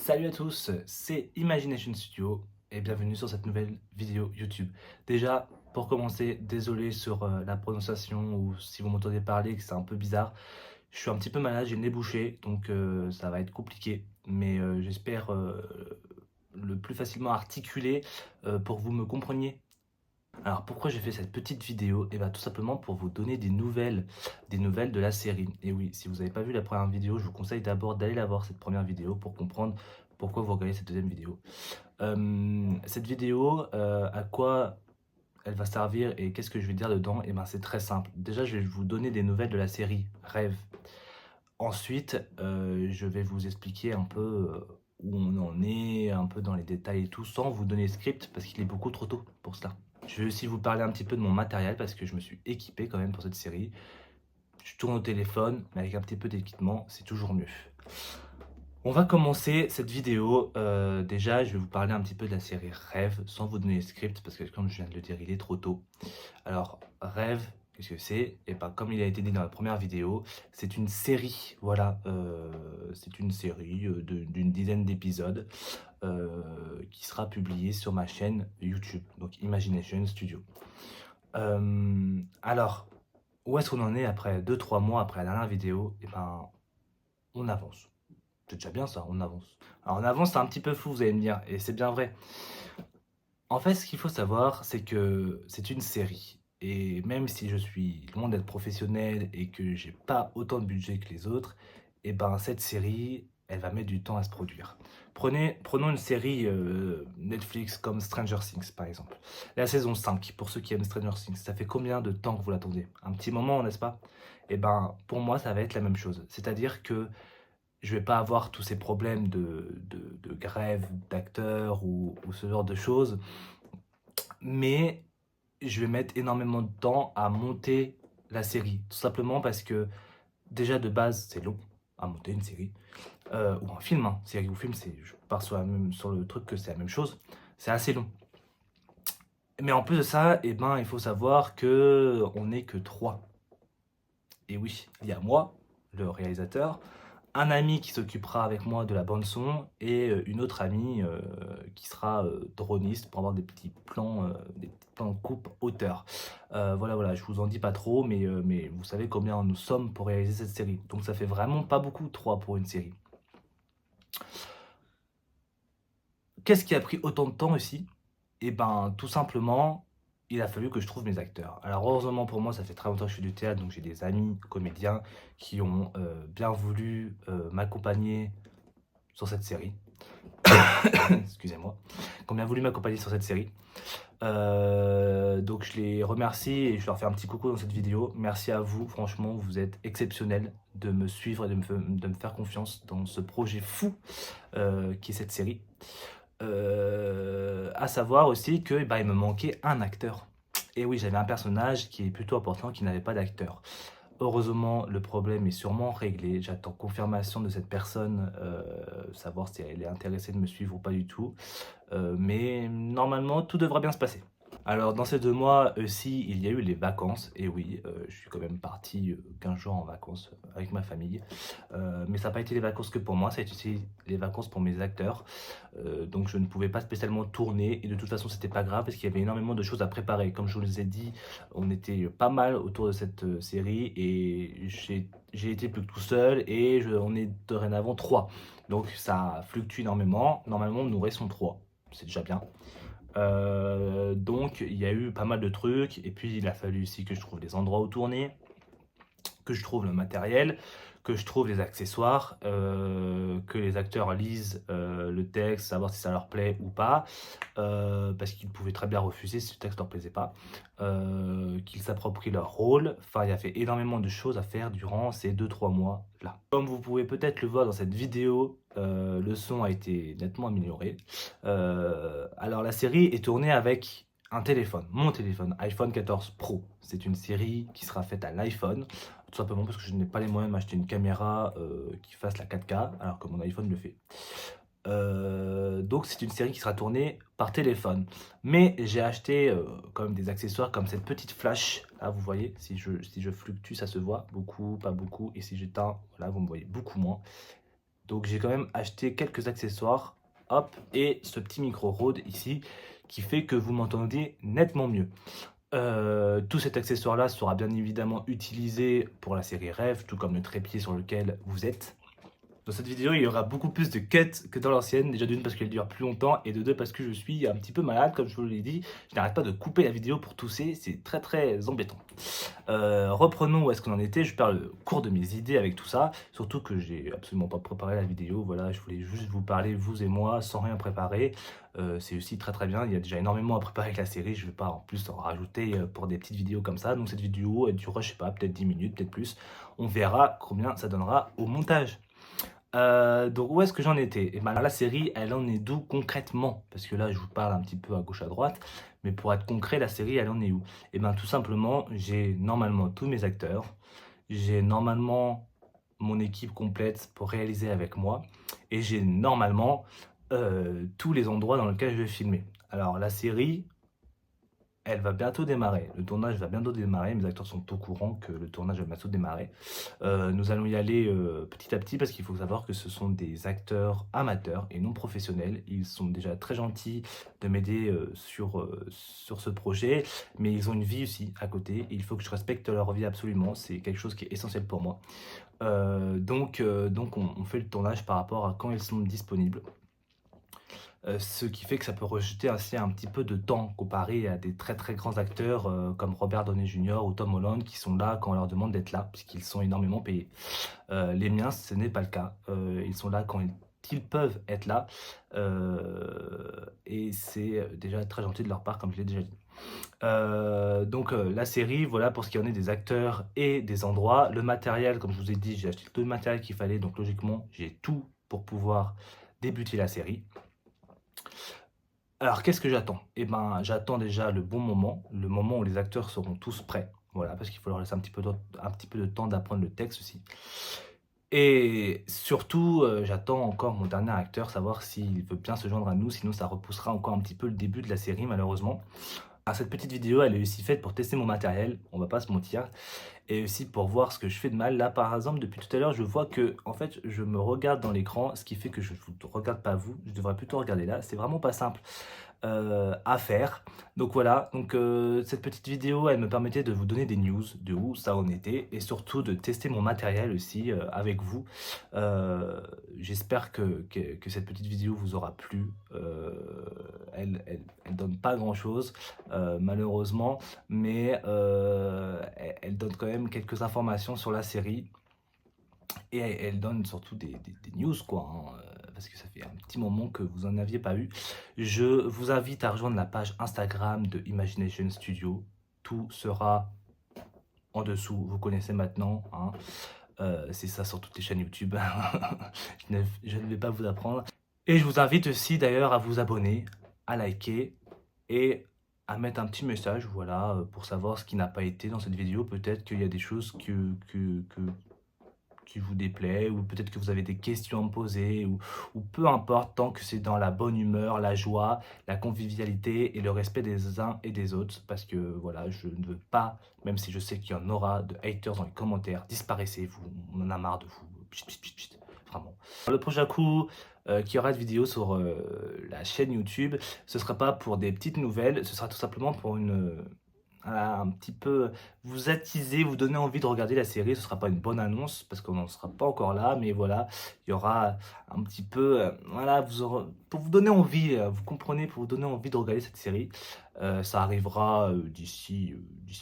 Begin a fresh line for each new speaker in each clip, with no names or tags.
Salut à tous, c'est Imagination Studio et bienvenue sur cette nouvelle vidéo YouTube. Déjà, pour commencer, désolé sur la prononciation ou si vous m'entendez parler que c'est un peu bizarre. Je suis un petit peu malade, j'ai le nez bouché, donc ça va être compliqué. Mais j'espère le plus facilement articuler pour que vous me compreniez. Alors pourquoi j'ai fait cette petite vidéo? Et bien tout simplement pour vous donner des nouvelles de la série. Et oui, si vous n'avez pas vu la première vidéo, je vous conseille d'abord d'aller la voir cette première vidéo pour comprendre pourquoi vous regardez cette deuxième vidéo. Cette vidéo, à quoi elle va servir et qu'est-ce que je vais dire dedans? Et ben c'est très simple. Déjà, je vais vous donner des nouvelles de la série Rêve. Ensuite, je vais vous expliquer un peu où on en est, un peu dans les détails et tout, sans vous donner le script parce qu'il est beaucoup trop tôt pour cela. Je vais aussi vous parler un petit peu de mon matériel parce que je me suis équipé quand même pour cette série. Je tourne au téléphone, mais avec un petit peu d'équipement, c'est toujours mieux. On va commencer cette vidéo. Déjà, je vais vous parler un petit peu de la série Rêve, sans vous donner le script, parce que comme je viens de le dire, il est trop tôt. Alors, Rêve, qu'est-ce que c'est? Et bien, comme il a été dit dans la première vidéo, c'est une série, voilà, c'est une série d'une dizaine d'épisodes qui sera publiée sur ma chaîne YouTube, donc Imagination Studio. Alors, où est-ce qu'on en est après 2-3 mois après la dernière vidéo? Et ben, on avance. C'est déjà bien ça, on avance. Alors on avance, c'est un petit peu fou, vous allez me dire, et c'est bien vrai. En fait, ce qu'il faut savoir, c'est que c'est une série. Et même si je suis loin d'être professionnel et que j'ai pas autant de budget que les autres, et ben cette série, elle va mettre du temps à se produire. Prenons une série Netflix comme Stranger Things par exemple. La saison 5, pour ceux qui aiment Stranger Things, ça fait combien de temps que vous l'attendez? Un petit moment, n'est-ce pas? Et ben pour moi, ça va être la même chose. C'est-à-dire que je vais pas avoir tous ces problèmes de grève d'acteurs ou ce genre de choses, mais je vais mettre énormément de temps à monter la série. Tout simplement parce que déjà de base, c'est long à monter une série. Ou un film, hein. Série ou film, je pars sur le truc que c'est la même chose. C'est assez long. Mais en plus de ça, eh ben, il faut savoir que on n'est que trois. Et oui, il y a moi, le réalisateur, un ami qui s'occupera avec moi de la bande son et une autre amie qui sera droniste pour avoir des petits plans de coupe hauteur. Voilà, voilà, je vous en dis pas trop, mais vous savez combien nous sommes pour réaliser cette série. Donc ça fait vraiment pas beaucoup, 3 pour une série. Qu'est-ce qui a pris autant de temps aussi? Et ben, tout simplement, il a fallu que je trouve mes acteurs. Alors heureusement pour moi, ça fait très longtemps que je fais du théâtre, donc j'ai des amis comédiens qui ont bien voulu m'accompagner sur cette série. Excusez-moi, qui ont bien voulu m'accompagner sur cette série. Donc je les remercie et je leur fais un petit coucou dans cette vidéo. Merci à vous, franchement, vous êtes exceptionnels de me suivre et de me faire confiance dans ce projet fou qui est cette série. À savoir aussi que bah, il me manquait un acteur. Et oui, j'avais un personnage qui est plutôt important qui n'avait pas d'acteur. Heureusement, le problème est sûrement réglé. J'attends confirmation de cette personne, savoir si elle est intéressée de me suivre ou pas du tout. Mais normalement, tout devrait bien se passer. Alors, dans ces 2 mois aussi, il y a eu les vacances. Et oui, je suis quand même parti 15 jours en vacances avec ma famille. Mais ça n'a pas été les vacances que pour moi, ça a été aussi les vacances pour mes acteurs. Donc je ne pouvais pas spécialement tourner et de toute façon c'était pas grave parce qu'il y avait énormément de choses à préparer. Comme je vous les ai dit, on était pas mal autour de cette série et j'ai été plus que tout seul et on est dorénavant 3. Donc ça fluctue énormément. Normalement nous restons 3, c'est déjà bien. Donc il y a eu pas mal de trucs et puis il a fallu aussi que je trouve des endroits où tourner, que je trouve le matériel, que je trouve les accessoires, que les acteurs lisent le texte, savoir si ça leur plaît ou pas, parce qu'ils pouvaient très bien refuser si le texte leur plaisait pas, qu'ils s'approprient leur rôle. Enfin, il y a fait énormément de choses à faire durant ces 2-3 mois là. Comme vous pouvez peut-être le voir dans cette vidéo, le son a été nettement amélioré. Alors la série est tournée avec un téléphone, mon téléphone, iPhone 14 Pro. C'est une série qui sera faite à l'iPhone, tout simplement parce que je n'ai pas les moyens de m'acheter une caméra qui fasse la 4K, alors que mon iPhone le fait. Donc c'est une série qui sera tournée par téléphone. Mais j'ai acheté quand même des accessoires comme cette petite flash. Là vous voyez, si je fluctue ça se voit, beaucoup, pas beaucoup. Et si j'éteins, là vous me voyez beaucoup moins. Donc j'ai quand même acheté quelques accessoires, hop, et ce petit micro Rode ici, qui fait que vous m'entendez nettement mieux. Tout cet accessoire-là sera bien évidemment utilisé pour la série Rêve, tout comme le trépied sur lequel vous êtes. Dans cette vidéo, il y aura beaucoup plus de cuts que dans l'ancienne. Déjà d'une parce qu'elle dure plus longtemps et de deux parce que je suis un petit peu malade, comme je vous l'ai dit. Je n'arrête pas de couper la vidéo pour tousser, c'est très très embêtant. Reprenons où est-ce qu'on en était. Je perds le cours de mes idées avec tout ça. Surtout que j'ai absolument pas préparé la vidéo. Voilà, je voulais juste vous parler, vous et moi, sans rien préparer. C'est aussi très très bien. Il y a déjà énormément à préparer avec la série. Je ne vais pas en plus en rajouter pour des petites vidéos comme ça. Donc cette vidéo, elle durera, je sais pas, peut-être 10 minutes, peut-être plus. On verra combien ça donnera au montage. Donc où est-ce que j'en étais? Et ben la série, elle en est d'où concrètement? Parce que là, je vous parle un petit peu à gauche à droite, mais pour être concret, la série, elle en est où? Et ben tout simplement, j'ai normalement tous mes acteurs, j'ai normalement mon équipe complète pour réaliser avec moi, et j'ai normalement tous les endroits dans lesquels je vais filmer. Alors la série, elle va bientôt démarrer, le tournage va bientôt démarrer, mes acteurs sont au courant que le tournage va bientôt démarrer. Nous allons y aller petit à petit parce qu'il faut savoir que ce sont des acteurs amateurs et non professionnels. Ils sont déjà très gentils de m'aider sur ce projet, mais ils ont une vie aussi à côté et il faut que je respecte leur vie absolument, c'est quelque chose qui est essentiel pour moi. Donc on fait le tournage par rapport à quand ils sont disponibles. Ce qui fait que ça peut rejeter ainsi un petit peu de temps comparé à des très très grands acteurs comme Robert Downey Jr. ou Tom Holland qui sont là quand on leur demande d'être là puisqu'ils sont énormément payés. Les miens, ce n'est pas le cas. Ils sont là quand ils peuvent être là et c'est déjà très gentil de leur part comme je l'ai déjà dit. Donc la série, voilà pour ce qui en est des acteurs et des endroits. Le matériel, comme je vous ai dit, j'ai acheté tout le matériel qu'il fallait, donc logiquement j'ai tout pour pouvoir débuter la série. Alors, qu'est-ce que j'attends? Eh ben, j'attends déjà le bon moment, le moment où les acteurs seront tous prêts. Voilà, parce qu'il faut leur laisser un petit peu de temps d'apprendre le texte aussi. Et surtout, j'attends encore mon dernier acteur, savoir s'il veut bien se joindre à nous, sinon ça repoussera encore un petit peu le début de la série, malheureusement. Alors, cette petite vidéo, elle est aussi faite pour tester mon matériel, on va pas se mentir, et aussi pour voir ce que je fais de mal. Là, par exemple, depuis tout à l'heure, je vois que, en fait, je me regarde dans l'écran, ce qui fait que je ne vous regarde pas vous, je devrais plutôt regarder là. C'est vraiment pas simple à faire. Donc voilà, donc cette petite vidéo, elle me permettait de vous donner des news de où ça en était et surtout de tester mon matériel aussi avec vous. J'espère que cette petite vidéo vous aura plu. Elle donne pas grand chose malheureusement, mais elle donne quand même quelques informations sur la série. Et elle donne surtout des news, quoi, hein, parce que ça fait un petit moment que vous n'en aviez pas eu. Je vous invite à rejoindre la page Instagram de Imagination Studio. Tout sera en dessous, vous connaissez maintenant, hein. C'est ça sur toutes les chaînes YouTube. Je ne vais pas vous apprendre. Et je vous invite aussi d'ailleurs à vous abonner, à liker et à mettre un petit message, voilà, pour savoir ce qui n'a pas été dans cette vidéo. Peut-être qu'il y a des choses qui vous déplaît, ou peut-être que vous avez des questions à me poser, ou peu importe, tant que c'est dans la bonne humeur, la joie, la convivialité et le respect des uns et des autres, parce que voilà, je ne veux pas, même si je sais qu'il y en aura de haters dans les commentaires, disparaissez, vous, on en a marre de vous, pchit, pchit, pchit, pchit, vraiment. Le prochain coup qu'il y aura de vidéos sur la chaîne YouTube, ce ne sera pas pour des petites nouvelles, ce sera tout simplement pour un petit peu vous attiser, vous donner envie de regarder la série. Ce sera pas une bonne annonce parce qu'on n'en sera pas encore là, mais voilà, il y aura un petit peu, voilà, pour vous donner envie, vous comprenez, pour vous donner envie de regarder cette série. Ça arrivera d'ici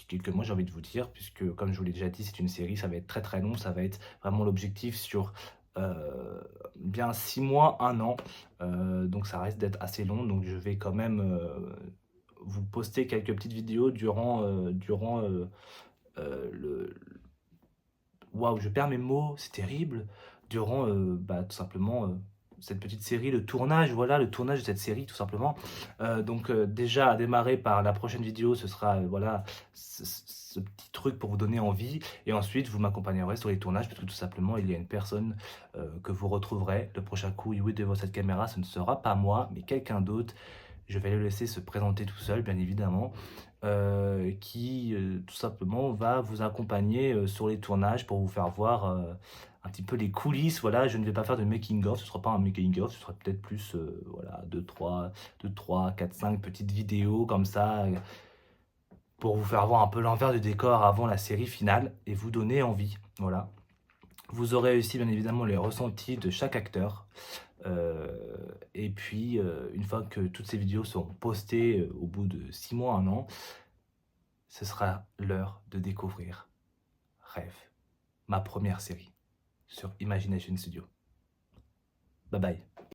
quelques mois, j'ai envie de vous dire, puisque comme je vous l'ai déjà dit, c'est une série, ça va être très très long, ça va être vraiment l'objectif sur bien 6 mois, 1 an, donc ça reste d'être assez long, donc je vais quand même vous poster quelques petites vidéos durant le... Waouh, je perds mes mots, c'est terrible. Durant tout simplement cette petite série, le tournage, voilà, le tournage de cette série tout simplement. Donc déjà à démarrer par la prochaine vidéo, ce sera voilà ce petit truc pour vous donner envie. Et ensuite, vous m'accompagnerez sur les tournages parce que tout simplement, il y a une personne que vous retrouverez. Le prochain coup, oui, devant cette caméra, ce ne sera pas moi, mais quelqu'un d'autre. Je vais le laisser se présenter tout seul, bien évidemment, qui tout simplement va vous accompagner sur les tournages pour vous faire voir un petit peu les coulisses. Voilà, je ne vais pas faire de making of, ce sera pas un making of, ce sera peut-être plus, voilà, 2, 3, 4, 5 petites vidéos comme ça, pour vous faire voir un peu l'envers du décor avant la série finale et vous donner envie, voilà. Vous aurez aussi bien évidemment les ressentis de chaque acteur. Et puis, une fois que toutes ces vidéos seront postées, au bout de 6 mois, 1 an, ce sera l'heure de découvrir Rêve, ma première série sur Imagination Studio. Bye bye.